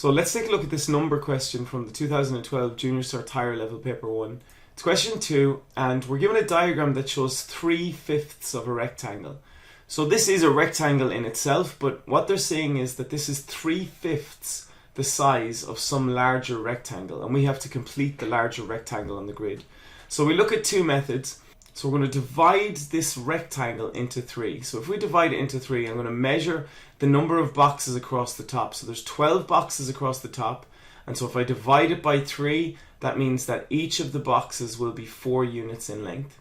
So let's take a look at this number question from the 2012 Junior Cert Higher Level Paper 1. It's question 2, and we're given a diagram that shows 3/5 of a rectangle. So this is a rectangle in itself, but what they're saying is that this is 3/5 the size of some larger rectangle, and we have to complete the larger rectangle on the grid. So we look at two methods. So we're going to divide this rectangle into 3. So if we divide it into 3, I'm going to measure the number of boxes across the top. So there's 12 boxes across the top, and so if I divide it by 3, that means that each of the boxes will be 4 units in length.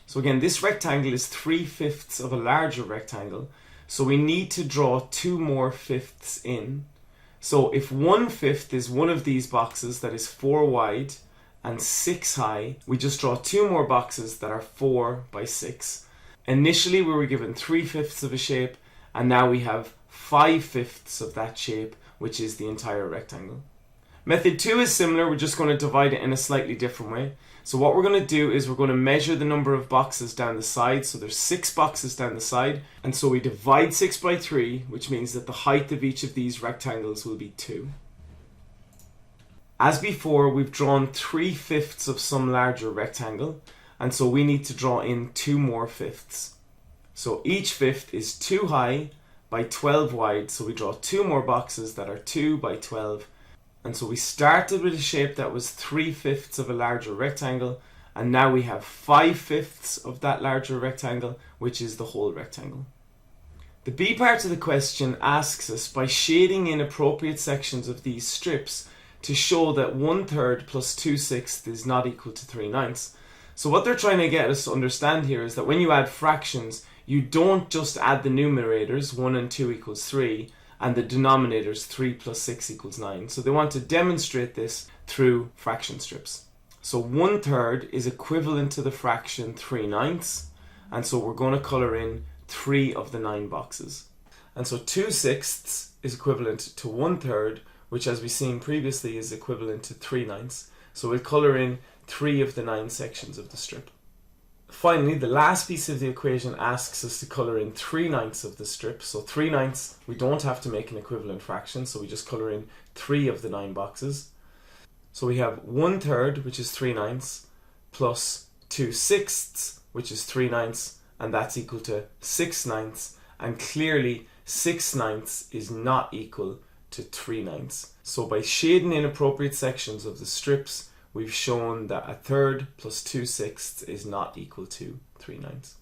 So again, this rectangle is 3/5 of a larger rectangle, so we need to draw 2 more fifths in. So if 1/5 is one of these boxes that is 4 wide and 6 high, we just draw 2 more boxes that are 4 by 6. Initially we were given 3/5 of a shape, and now we have 5/5 of that shape, which is the entire rectangle. Method 2 is similar, we're just going to divide it in a slightly different way. So what we're going to do is we're going to measure the number of boxes down the side. So there's 6 boxes down the side, and so we divide 6 by 3, which means that the height of each of these rectangles will be 2. As before, we've drawn 3/5 of some larger rectangle, and so we need to draw in 2 more fifths. So each fifth is 2 high by 12 wide, so we draw 2 more boxes that are 2 by 12. And so we started with a shape that was 3/5 of a larger rectangle, and now we have 5/5 of that larger rectangle, which is the whole rectangle. The B part of the question asks us, by shading in appropriate sections of these strips, to show that 1/3 plus 2/6 is not equal to 3/9. So what they're trying to get us to understand here is that when you add fractions, you don't just add the numerators, 1 and 2 equals 3, and the denominators, 3 plus 6 equals 9. So they want to demonstrate this through fraction strips. So 1/3 is equivalent to the fraction 3/9, and so we're going to colour in 3 of the 9 boxes. And so 2/6 is equivalent to 1/3, which as we've seen previously is equivalent to 3/9. So we'll colour in 3 of the 9 sections of the strip. Finally, the last piece of the equation asks us to colour in 3/9 of the strip. So 3/9, we don't have to make an equivalent fraction, so we just colour in 3 of the 9 boxes. So we have 1/3, which is 3/9, plus 2/6, which is 3/9, and that's equal to 6/9, and clearly 6/9 is not equal to 3/9. So by shading in appropriate sections of the strips, we've shown that 1/3 plus 2/6 is not equal to 3/9.